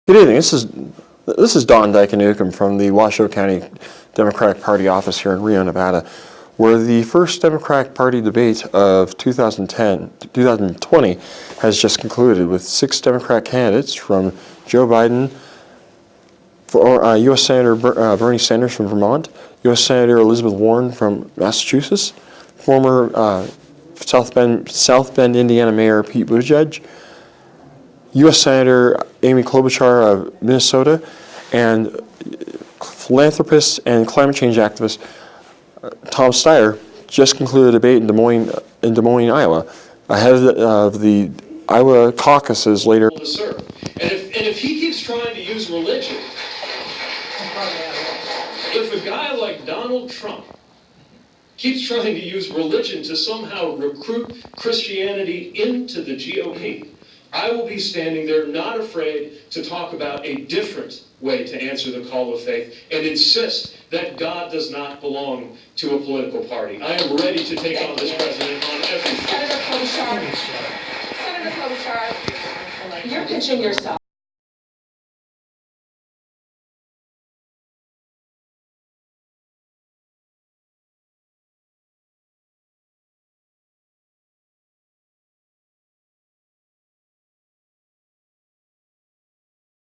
Good evening. This is Don Dyke from the Washoe County Democratic Party office here in Reno, Nevada, where the first Democratic Party debate of 2020 has just concluded with 6 Democrat candidates from Joe Biden, for U.S. Senator Bernie Sanders from Vermont, U.S. Senator Elizabeth Warren from Massachusetts, former South Bend, Indiana Mayor Pete Buttigieg, U.S. Senator Amy Klobuchar of Minnesota, and philanthropist and climate change activist Tom Scire just concluded a debate in Des Moines, Iowa, ahead of the Iowa caucuses later. To serve. And if he keeps trying to use religion, if a guy like Donald Trump keeps trying to use religion to somehow recruit Christianity into the GOP, I will be standing there not afraid to talk about a different way to answer the call of faith and insist that God does not belong to a political party. I am ready to take on this president on every front. Senator Klobuchar, you're pitching yourself.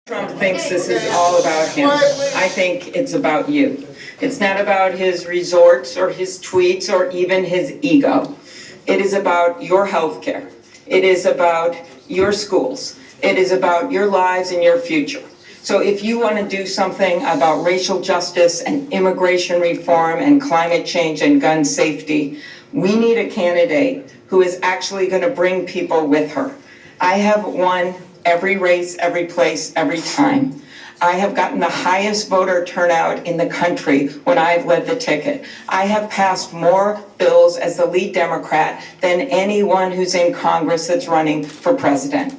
Trump thinks this is all about him. I think it's about you. It's not about his resorts or his tweets or even his ego. It is about your health care. It is about your schools. It is about your lives and your future. So if you want to do something about racial justice and immigration reform and climate change and gun safety, we need a candidate who is actually going to bring people with her. I have won every race, every place, every time. I have gotten the highest voter turnout in the country when I've led the ticket. I have passed more bills as the lead Democrat than anyone who's in Congress that's running for president.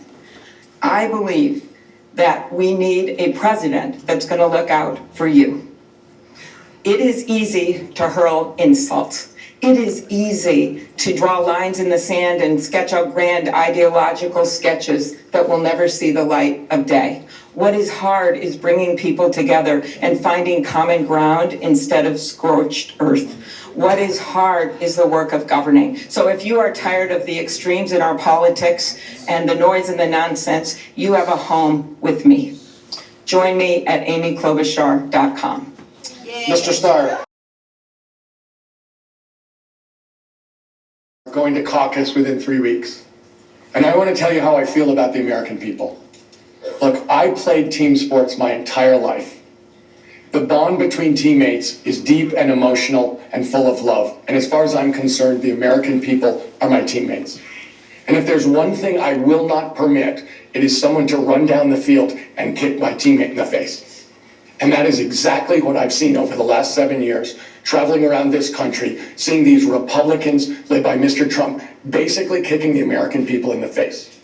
I believe that we need a president that's going to look out for you. It is easy to hurl insults. It is easy to draw lines in the sand and sketch out grand ideological sketches that will never see the light of day. What is hard is bringing people together and finding common ground instead of scorched earth. What is hard is the work of governing. So if you are tired of the extremes in our politics and the noise and the nonsense, you have a home with me. Join me at amyklobuchar.com. Mr. Scire. Going to caucus within 3 weeks. And I want to tell you how I feel about the American people. Look, I played team sports my entire life. The bond between teammates is deep and emotional and full of love. And as far as I'm concerned, the American people are my teammates. And if there's one thing I will not permit, it is someone to run down the field and kick my teammate in the face. And that is exactly what I've seen over the last 7 years, traveling around this country, seeing these Republicans led by Mr. Trump basically kicking the American people in the face.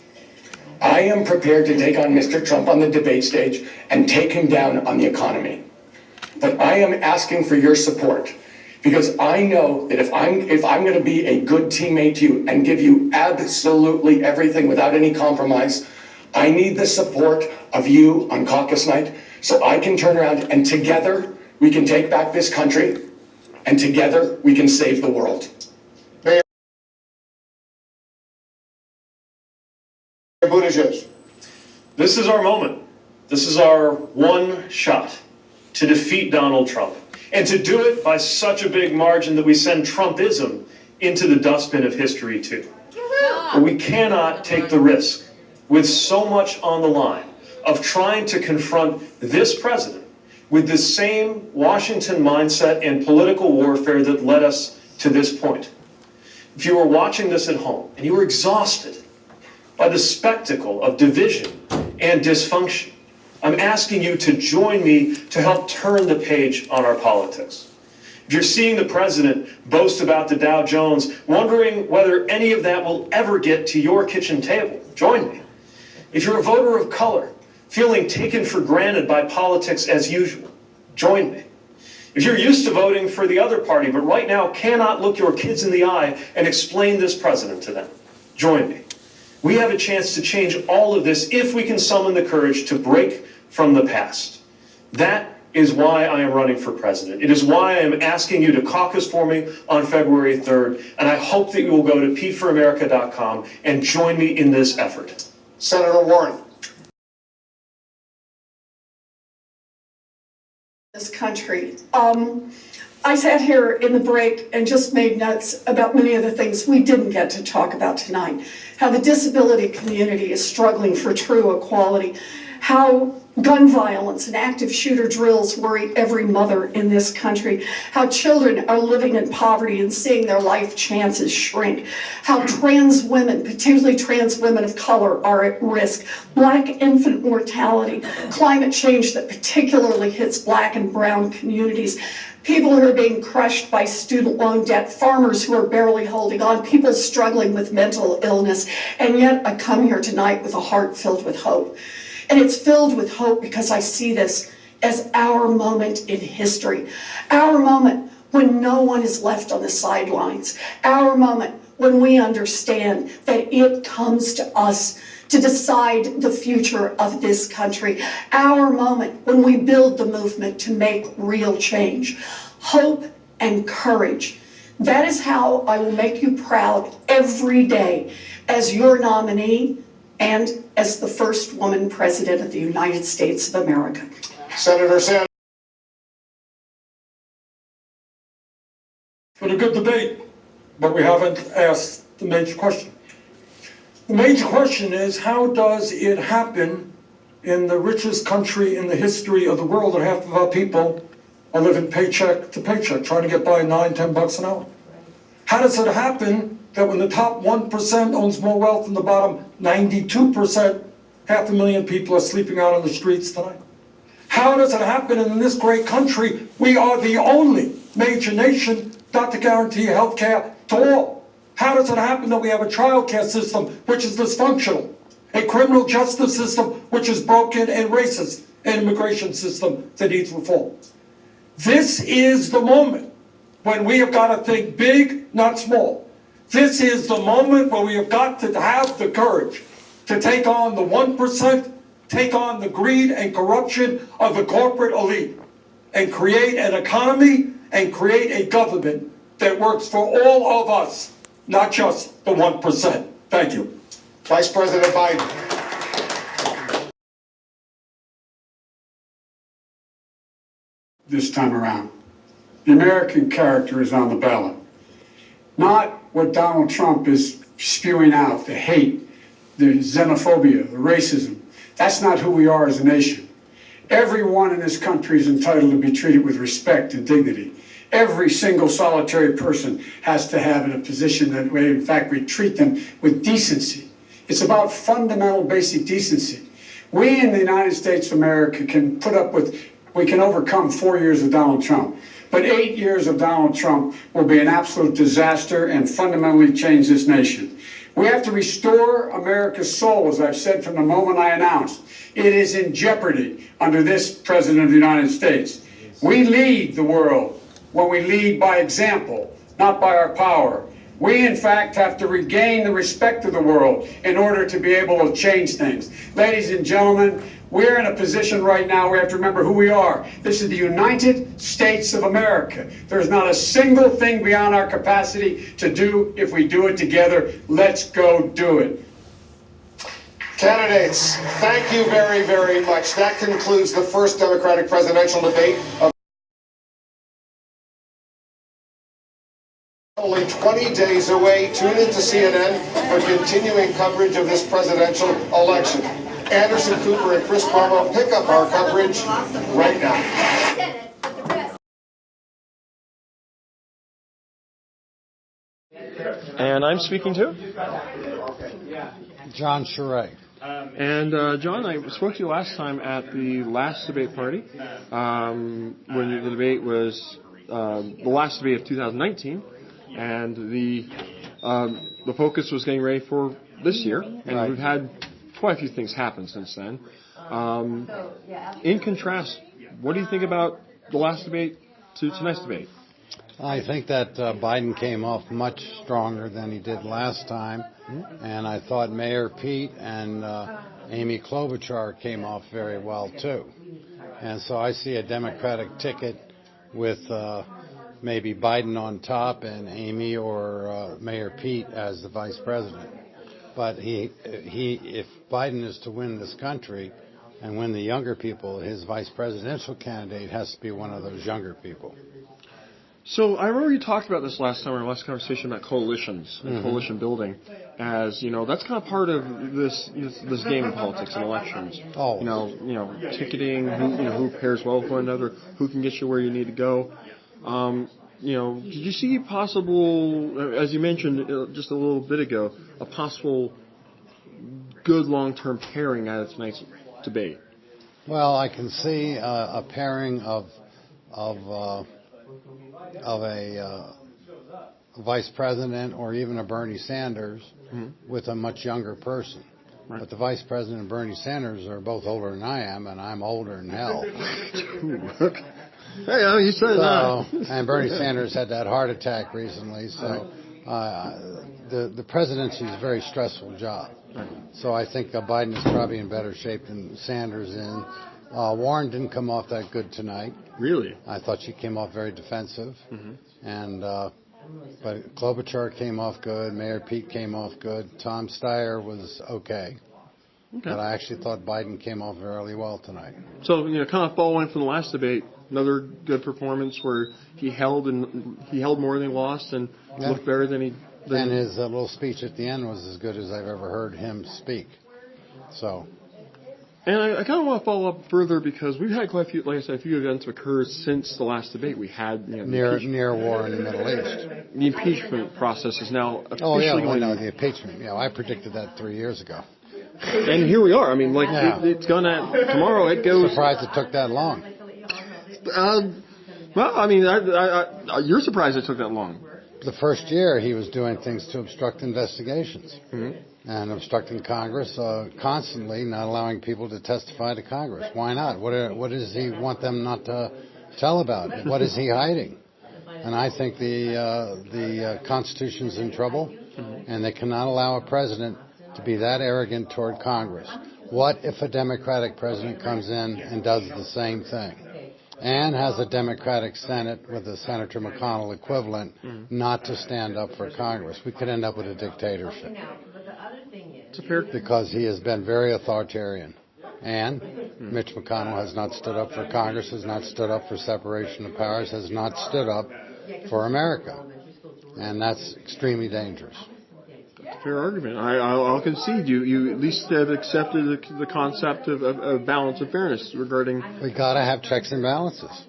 I am prepared to take on Mr. Trump on the debate stage and take him down on the economy. But I am asking for your support because I know that if I'm going to be a good teammate to you and give you absolutely everything without any compromise, I need the support of you on caucus night so I can turn around and together we can take back this country and together we can save the world. Mayor Buttigieg. This is our moment. This is our one shot to defeat Donald Trump. And to do it by such a big margin that we send Trumpism into the dustbin of history too. But we cannot take the risk with so much on the line of trying to confront this president with the same Washington mindset and political warfare that led us to this point. If you were watching this at home and you were exhausted by the spectacle of division and dysfunction, I'm asking you to join me to help turn the page on our politics. If you're seeing the president boast about the Dow Jones, wondering whether any of that will ever get to your kitchen table, join me. If you're a voter of color, feeling taken for granted by politics as usual, join me. If you're used to voting for the other party, but right now cannot look your kids in the eye and explain this president to them, join me. We have a chance to change all of this if we can summon the courage to break from the past. That is why I am running for president. It is why I am asking you to caucus for me on February 3rd, and I hope that you will go to peteforamerica.com and join me in this effort. Senator Warren. This country. I sat here in the break and just made notes about many of the things we didn't get to talk about tonight. How the disability community is struggling for true equality. How gun violence and active shooter drills worry every mother in this country. How children are living in poverty and seeing their life chances shrink. How trans women, particularly trans women of color, are at risk. Black infant mortality, climate change that particularly hits Black and brown communities. People who are being crushed by student loan debt, farmers who are barely holding on, people struggling with mental illness. And yet I come here tonight with a heart filled with hope. And it's filled with hope because I see this as our moment in history. Our moment when no one is left on the sidelines. Our moment when we understand that it comes to us to decide the future of this country. Our moment when we build the movement to make real change. Hope and courage. That is how I will make you proud every day as your nominee and as the first woman president of the United States of America. Senator Sanders. It's been a good debate, but we haven't asked the major question. The major question is, how does it happen in the richest country in the history of the world that half of our people are living paycheck to paycheck, trying to get by $9-10 an hour? How does it happen that when the top 1% owns more wealth than the bottom 92%, 500,000 people are sleeping out on the streets tonight? How does it happen in this great country we are the only major nation not to guarantee health care to all? How does it happen that we have a trial care system which is dysfunctional, a criminal justice system which is broken and racist, an immigration system that needs reform? This is the moment when we have got to think big, not small. This is the moment where we have got to have the courage to take on the 1%, take on the greed and corruption of the corporate elite, and create an economy and create a government that works for all of us, not just the 1%. Thank you. Vice President Biden. This time around, the American character is on the ballot. Not what Donald Trump is spewing out, the hate, the xenophobia, the racism. That's not who we are as a nation. Everyone in this country is entitled to be treated with respect and dignity. Every single solitary person has to have in a position that way, in fact, we treat them with decency. It's about fundamental basic decency. We in the United States of America can put up with, we can overcome 4 years of Donald Trump. But 8 years of Donald Trump will be an absolute disaster and fundamentally change this nation. We have to restore America's soul, as I've said from the moment I announced. It is in jeopardy under this President of the United States. We lead the world when we lead by example, not by our power. We, in fact, have to regain the respect of the world in order to be able to change things. Ladies and gentlemen, we're in a position right now, we have to remember who we are. This is the United States of America. There's not a single thing beyond our capacity to do if we do it together. Let's go do it. Candidates, thank you very, very much. That concludes the first Democratic presidential debate of only 20 days away. Tune into CNN for continuing coverage of this presidential election. Anderson Cooper and Chris Cuomo pick up our coverage right now. And I'm speaking to? John Charest. And John, I spoke to you last time at the last debate party, when the debate was the last debate of 2019, and the focus was getting ready for this year, and Right. we've had quite a few things happen since then. In contrast, what do you think about the last debate to tonight's debate? I think that Biden came off much stronger than he did last time, and I thought Mayor Pete and Amy Klobuchar came off very well too. And so I see a Democratic ticket with maybe Biden on top and Amy or Mayor Pete as the vice president. But if Biden is to win this country and win the younger people, his vice presidential candidate has to be one of those younger people. So I remember you talked about this last time in our last conversation about coalitions and coalition building, as that's kind of part of this game in politics and elections. Oh, Ticketing, who pairs well with one another, who can get you where you need to go. Did you see possible, as you mentioned just a little bit ago, a possible good long-term pairing out of tonight's debate? Well, I can see a pairing of a vice president or even a Bernie Sanders with a much younger person. Right. But the vice president and Bernie Sanders are both older than I am, and I'm older than hell. Hey, you said that. And Bernie Sanders had that heart attack recently, so the presidency is a very stressful job. So I think Biden is probably in better shape than Sanders is. Warren didn't come off that good tonight. Really? I thought she came off very defensive. And but Klobuchar came off good. Mayor Pete came off good. Tom Steyer was okay. But I actually thought Biden came off really well tonight. So, kind of following from the last debate, another good performance where he held more than he lost and looked better than he. And his little speech at the end was as good as I've ever heard him speak. So. And I kind of want to follow up further because we've had quite a few, like I said, a few events occur since the last debate. We had near war in the Middle East. The impeachment process is now officially going. The impeachment. I predicted that 3 years ago. And here we are. I mean, it's gonna tomorrow. It goes. Surprised it took that long. Well, I mean, you're surprised it took that long. The first year he was doing things to obstruct investigations and obstructing Congress constantly, not allowing people to testify to Congress. Why not? What does he want them not to tell about? What is he hiding? And I think the Constitution's in trouble, and they cannot allow a president to be that arrogant toward Congress. What if a Democratic president comes in and does the same thing and has a Democratic Senate with a Senator McConnell equivalent not to stand up for Congress? We could end up with a dictatorship. Because he has been very authoritarian. And Mitch McConnell has not stood up for Congress, has not stood up for separation of powers, has not stood up for America. And that's extremely dangerous. Fair argument. I'll concede. You at least have accepted the concept of balance and fairness regarding. We got to have checks and balances.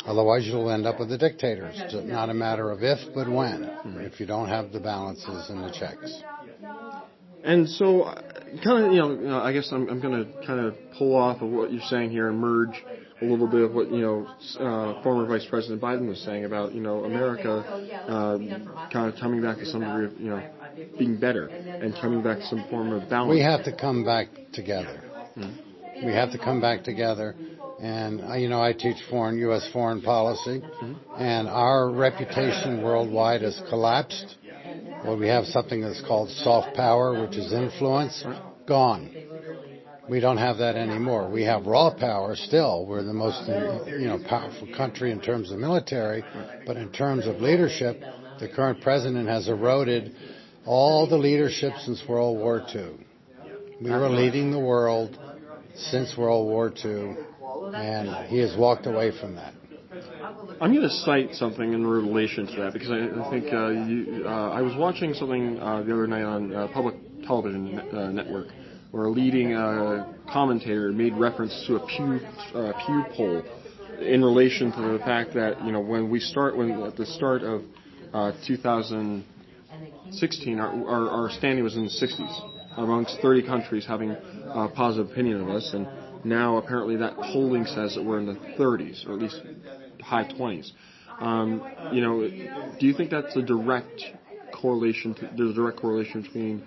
Otherwise, you'll end up with a dictator. It's not a matter of if, but when. If you don't have the balances and the checks. And so, kind of, I guess I'm going to kind of pull off of what you're saying here and merge a little bit of what former Vice President Biden was saying about America kind of coming back to some degree of being better and coming back to some form of balance. We have to come back together. We have to come back together. And I teach U.S. foreign policy, and our reputation worldwide has collapsed. Well, we have something that's called soft power, which is influence, gone. We don't have that anymore. We have raw power still. We're the most powerful country in terms of military, but in terms of leadership, the current president has eroded all the leadership since World War II. We were leading the world since World War II, and he has walked away from that. I'm going to cite something in relation to that because I think I was watching something the other night on public television network where a leading commentator made reference to a Pew poll in relation to the fact that at the start of 2016 our standing was in the 60s amongst 30 countries having a positive opinion of us, and now apparently that polling says that we're in the 30s or at least high 20s. Do you think that's a direct correlation? There's a direct correlation between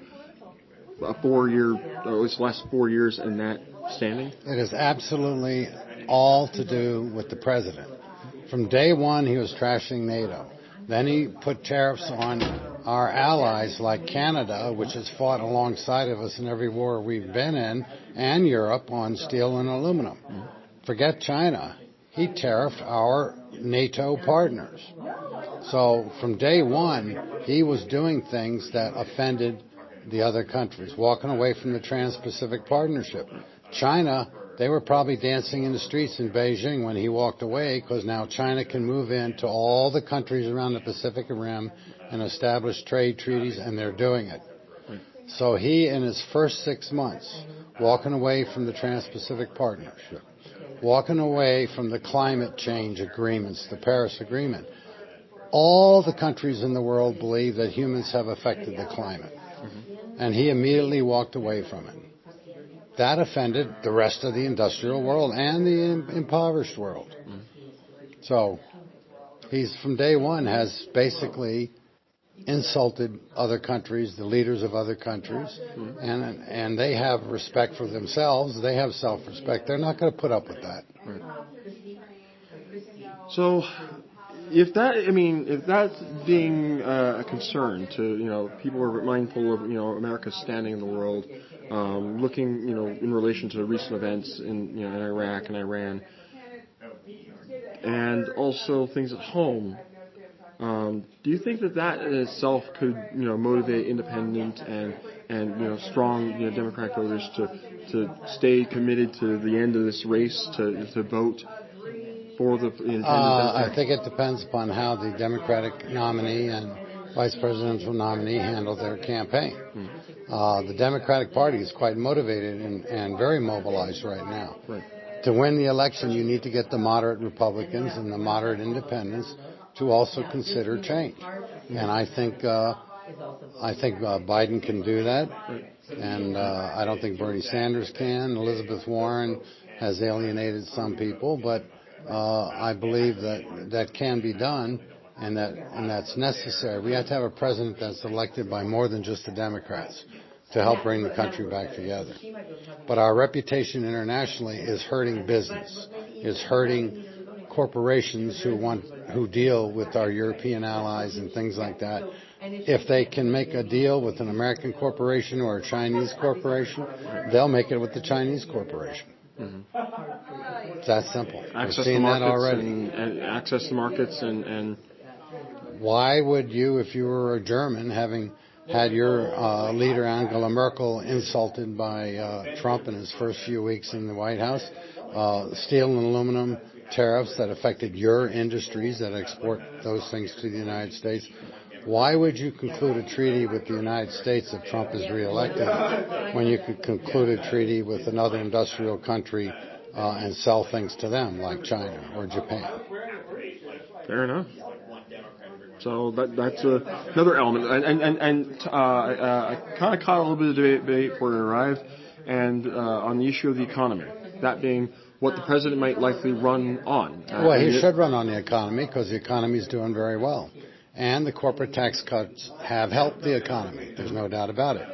a 4-year, or at least the last 4 years, and that standing? It is absolutely all to do with the president. From day one, he was trashing NATO. Then he put tariffs on our allies like Canada, which has fought alongside of us in every war we've been in, and Europe on steel and aluminum. Forget China. He tariffed our NATO partners. So from day one, he was doing things that offended the other countries, walking away from the Trans-Pacific Partnership. China, they were probably dancing in the streets in Beijing when he walked away, because now China can move into all the countries around the Pacific Rim and establish trade treaties, and they're doing it. So he, in his first 6 months, walking away from the Trans-Pacific Partnership, walking away from the climate change agreements, the Paris Agreement, all the countries in the world believe that humans have affected the climate. And he immediately walked away from it. That offended the rest of the industrial world and the impoverished world. So he's, from day one, has basically insulted other countries, the leaders of other countries, and they have respect for themselves. They have self-respect. They're not going to put up with that. So, if that's being a concern to, people are mindful of, America's standing in the world, looking, in relation to recent events in Iraq and Iran, and also things at home. Do you think that in itself could, motivate independent and strong, Democratic voters to stay committed to the end of this race, to vote for the intended I think it depends upon how the Democratic nominee and vice presidential nominee handle their campaign. The Democratic Party is quite motivated and very mobilized right now. To win the election, you need to get the moderate Republicans and the moderate independents to also consider change. And I think Biden can do that. And I don't think Bernie Sanders can. Elizabeth Warren has alienated some people, but I believe that can be done, and that's necessary. We have to have a president that's elected by more than just the Democrats to help bring the country back together. But our reputation internationally is hurting business, is hurting corporations who deal with our European allies and things like that. If they can make a deal with an American corporation or a Chinese corporation, they'll make it with the Chinese corporation. It's that simple. Access We've seen the markets that already. and access the markets and why would you, if you were a German, having had your leader Angela Merkel insulted by Trump in his first few weeks in the White House, steel and aluminum tariffs that affected your industries that export those things to the United States, why would you conclude a treaty with the United States if Trump is reelected when you could conclude a treaty with another industrial country and sell things to them like China or Japan? Fair enough. So that's another element. And I kind of caught a little bit of debate before it arrived, and on the issue of the economy, that being what the president might likely run on. Well, he should run on the economy because the economy is doing very well. And the corporate tax cuts have helped the economy. There's no doubt about it.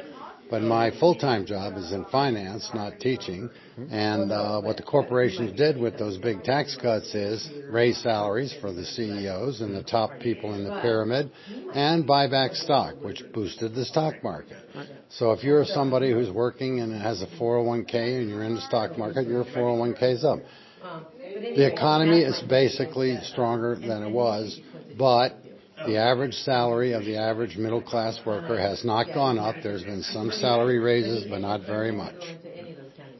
But my full-time job is in finance, not teaching. And what the corporations did with those big tax cuts is raise salaries for the CEOs and the top people in the pyramid and buy back stock, which boosted the stock market. So if you're somebody who's working and has a 401k and you're in the stock market, your 401k's up. The economy is basically stronger than it was, but the average salary of the average middle-class worker has not gone up. There's been some salary raises, but not very much.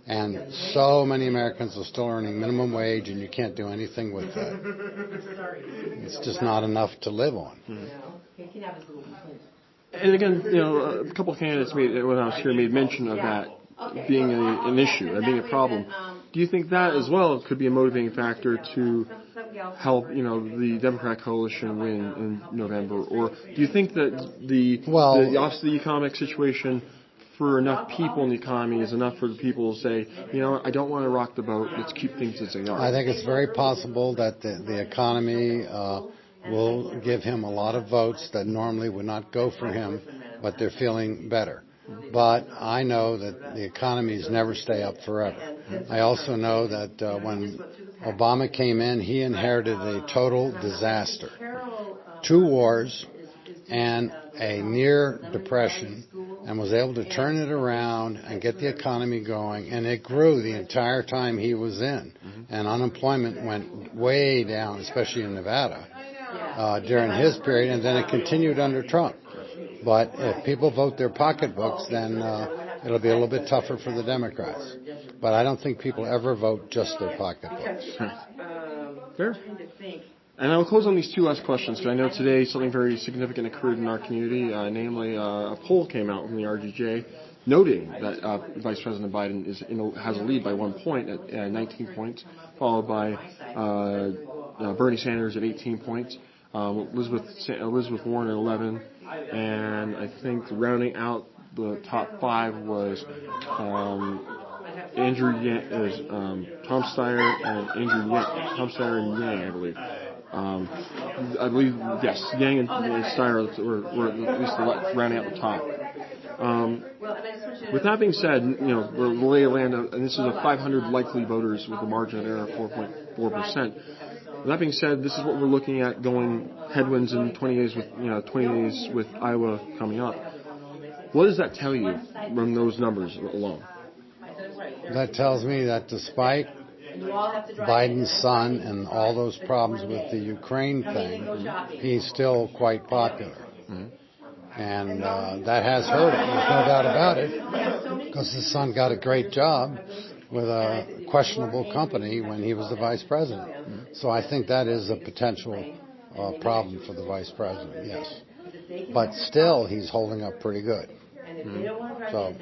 And so many Americans are still earning minimum wage, and you can't do anything with that. It's just not enough to live on. And again, a couple of candidates when I was here made mention of that being an issue and being a problem. Do you think that as well could be a motivating factor to help, the Democratic coalition win in November? Or do you think that the obviously the economic situation for enough people in the economy is enough for the people to say, I don't want to rock the boat, let's keep things as they are? I think it's very possible that the economy will give him a lot of votes that normally would not go for him, but they're feeling better. But I know that the economies never stay up forever. I also know that when Obama came in, he inherited a total disaster. 2 wars and a near depression and was able to turn it around and get the economy going, and it grew the entire time he was in. And unemployment went way down, especially in Nevada, during his period, and then it continued under Trump. But if people vote their pocketbooks, then it'll be a little bit tougher for the Democrats. But I don't think people ever vote just their pocketbooks. Fair. And I will close on these 2 last questions, because I know today something very significant occurred in our community, namely a poll came out from the RGJ noting that Vice President Biden has a lead by 1 point at 19 points, followed by Bernie Sanders at 18 points, Elizabeth Warren at 11, and I think rounding out the top 5 was Andrew Yang, Tom Steyer and Andrew Yang, Tom Steyer and Yang, I believe. I believe, yes, Yang and Scire were at least rounding out the top. With that being said, the lay of land, and this is a 500 likely voters with a margin of error of 4.4%. With that being said, this is what we're looking at going headwinds in 20 days with Iowa coming up. What does that tell you from those numbers alone? That tells me that despite Biden's son and all those problems with the Ukraine thing, he's still quite popular. And that has hurt him, there's no doubt about it, because his son got a great job with a questionable company when he was the vice president. So I think that is a potential problem for the vice president, yes. But still, he's holding up pretty good. So.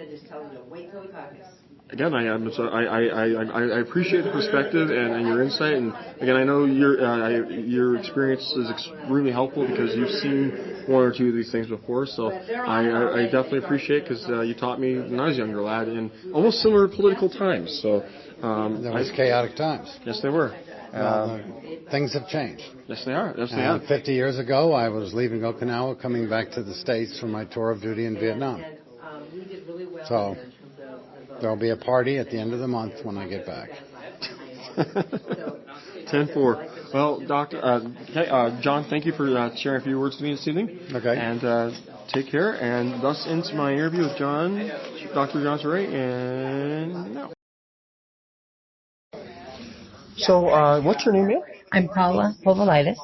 Again, I appreciate the perspective and your insight, and again, I know your experience is extremely helpful because you've seen 1 or 2 of these things before. So I definitely appreciate it because you taught me when I was a younger lad in almost similar political times. So there was chaotic times. Yes, they were. Things have changed. Yes, they are. Yes, they have. 50 years ago, I was leaving Okinawa, coming back to the States for my tour of duty in Vietnam. So there'll be a party at the end of the month when I get back. 10-4. Well, John, thank you for sharing a few words with me this evening. Okay. And take care. And thus ends my interview with Dr. John Surrey. And now. So, what's your name, ma'am? I'm Paula Povilaitis.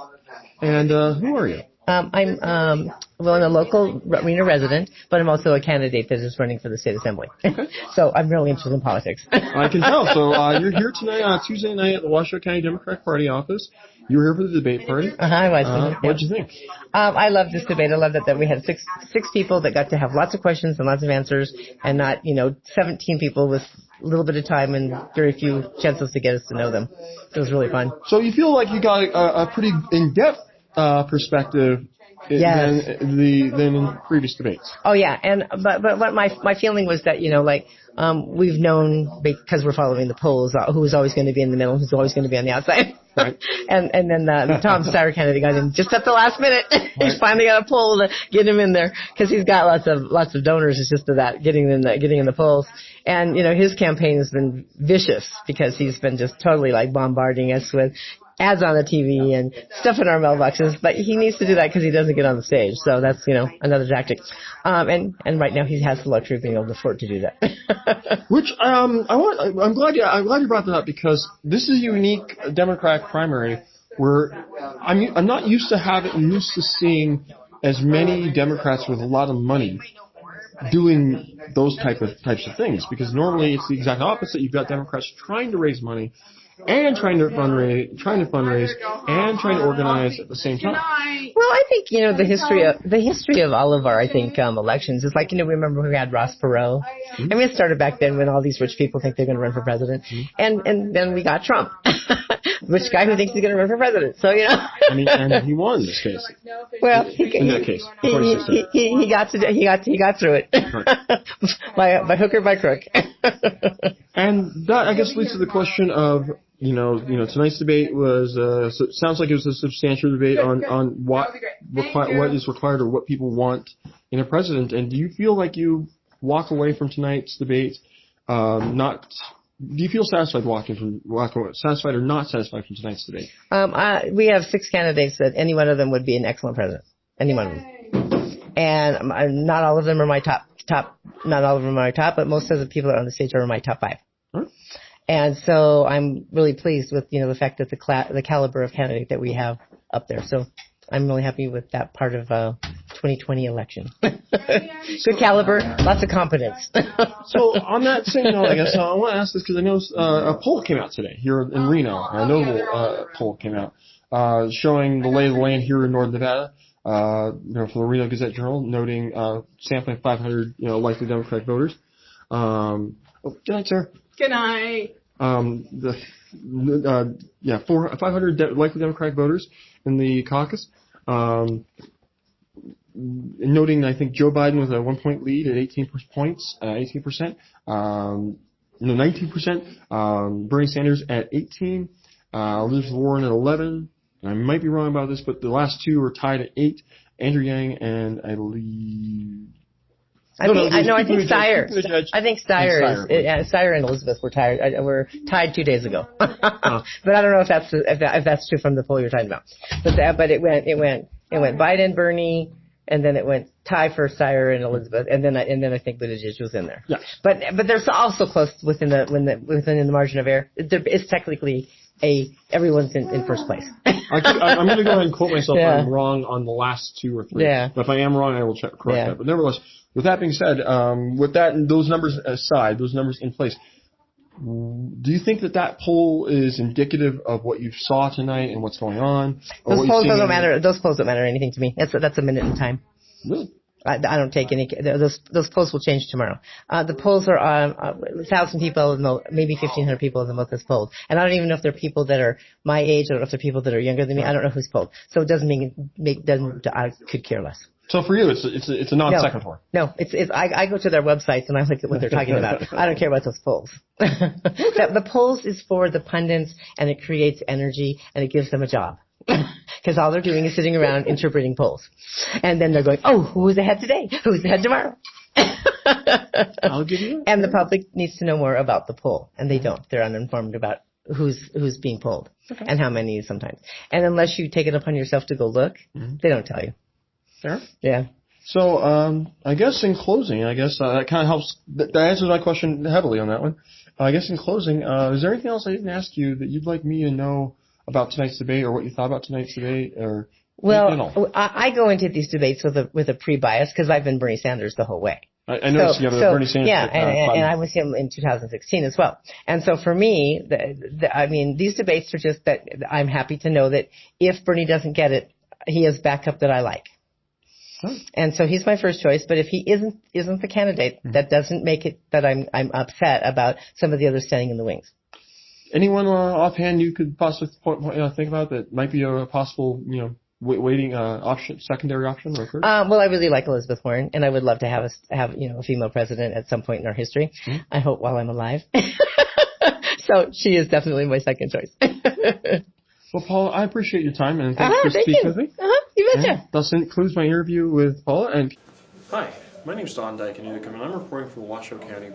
And who are you? I'm I'm a local Reno resident, but I'm also a candidate that is running for the state assembly. Okay. So I'm really interested in politics. I can tell. So you're here tonight, Tuesday night at the Washoe County Democratic Party office. You were here for the debate party. I was. What did you think? I love this debate. I love that we had six people that got to have lots of questions and lots of answers, and not 17 people with a little bit of time and very few chances to get us to know them. It was really fun. So you feel like you got a pretty in-depth perspective yes. than in previous debates. Oh yeah, but what my feeling was that we've known because we're following the polls who's always going to be in the middle, who's always going to be on the outside. Right. and then the Tom Steyer candidate got in just at the last minute. Right. He's finally got a poll to get him in there because he's got lots of donors. It's just to that getting in the polls. And his campaign has been vicious because he's been just totally bombarding us with ads on the TV and stuff in our mailboxes, but he needs to do that because he doesn't get on the stage. So that's, another tactic. And right now he has the luxury of being able to afford to do that. Which, I'm glad you brought that up because this is a unique Democratic primary where I'm not used to seeing as many Democrats with a lot of money doing those types of things because normally it's the exact opposite. You've got Democrats trying to raise money and trying to fundraise, and trying to organize at the same time. Well, I think the history of all of our elections is remember we had Ross Perot. Mm-hmm. I mean, it started back then when all these rich people think they're going to run for president, mm-hmm. and then we got Trump, rich guy who thinks he's going to run for president. So I mean, and he won this case. Well, in that case, he got through it by hook or by crook. And that I guess leads to the question of. Tonight's debate was, sounds like it was a substantial debate on what is required or what people want in a president. And do you feel like you walk away from tonight's debate, not do you feel satisfied satisfied or not satisfied from tonight's debate? We have 6 candidates that any one of them would be an excellent president. Any one of them. And not all of them are my top. Not all of them are my top, but most of the people that are on the stage are my top 5. Huh? And so I'm really pleased with the fact that the caliber of candidate that we have up there. So I'm really happy with that part of 2020 election. Good caliber, lots of competence. So on that same note, I guess I want to ask this because I know a poll came out today here in Reno. A notable poll came out showing the lay of the land here in Northern Nevada. For the Reno Gazette Journal, noting sampling 500 likely Democratic voters. Good night, sir. Good night. 500 likely Democratic voters in the caucus. Noting, I think Joe Biden with a 1-point lead at 18%. 19%. Bernie Sanders at 18. Elizabeth Warren at 11. I might be wrong about this, but the last 2 are tied at 8. Andrew Yang and I believe. I think Scire. I think Scire Scire and Elizabeth were tied 2 days ago. But I don't know if that's true from the poll you're talking about. But it went Biden, Bernie, and then it went tie for Scire and Elizabeth, and then I think Buttigieg was in there. Yeah. But they're also close within the margin of error. It's technically everyone's in first place. I'm going to go ahead and quote myself. Yeah. I'm wrong on the last 2 or 3. Yeah. But if I am wrong, I will correct that. But nevertheless, with that being said, with that and those numbers aside, those numbers in place, do you think that poll is indicative of what you saw tonight and what's going on? Those polls don't matter. Those polls don't matter anything to me. That's a minute in time. Really? I don't take any. Those polls will change tomorrow. The polls are 1,000 people, maybe 1,500 people in the most that's polled, and I don't even know if they're people that are my age. I don't know if they're people that are younger than me. I don't know who's polled, so it doesn't I could care less. So for you, it's a non sequitur. No, I go to their websites and I look at what they're talking about. I don't care about those polls. The polls is for the pundits, and it creates energy and it gives them a job. Because all they're doing is sitting around interpreting polls. And then they're going, oh, who's ahead today? Who's ahead tomorrow? I'll give you. And the public needs to know more about the poll. And they don't. They're uninformed about who's being polled. Okay. And how many sometimes. And unless you take it upon yourself to go look, they don't tell you. Fair? Yeah. So I guess in closing, that kind of helps. That answers my question heavily on that one. I guess in closing, is there anything else I didn't ask you that you'd like me to know about tonight's debate, or what you thought about tonight's debate, or? Well, I go into these debates with a pre-bias because I've been Bernie Sanders the whole way. I noticed you have Bernie Sanders. Yeah, and I was him in 2016 as well. And so for me, these debates are just that I'm happy to know that if Bernie doesn't get it, he has backup that I like. Huh. And so he's my first choice, but if he isn't the candidate, that doesn't make it that I'm upset about some of the others standing in the wings. Anyone offhand you could possibly think about that might be a possible waiting option, secondary option or third? Well, I really like Elizabeth Warren, and I would love to have a female president at some point in our history. Mm-hmm. I hope while I'm alive. So she is definitely my second choice. Well, Paula, I appreciate your time, and thanks for speaking with me. You betcha. And thus concludes my interview with Paula. And hi, my name is Don Dyke-Newcomb, and I'm reporting for the Washoe County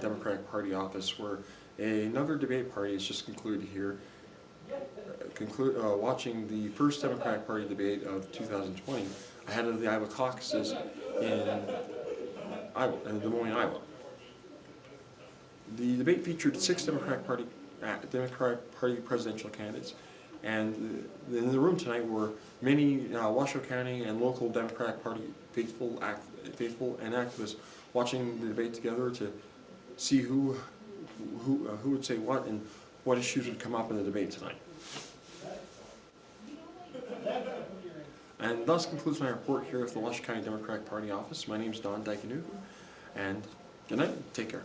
Democratic Party office, where another debate party has just concluded here. Watching the first Democratic Party debate of 2020 ahead of the Iowa caucuses in Des Moines, Iowa. The debate featured 6 Democratic Party presidential candidates, and in the room tonight were many Washoe County and local Democratic Party faithful and activists watching the debate together to see who would say what and what issues would come up in the debate tonight. And thus concludes my report here at the Washoe County Democratic Party office. My name is Don Dyke-Newcomb, and good night. Take care.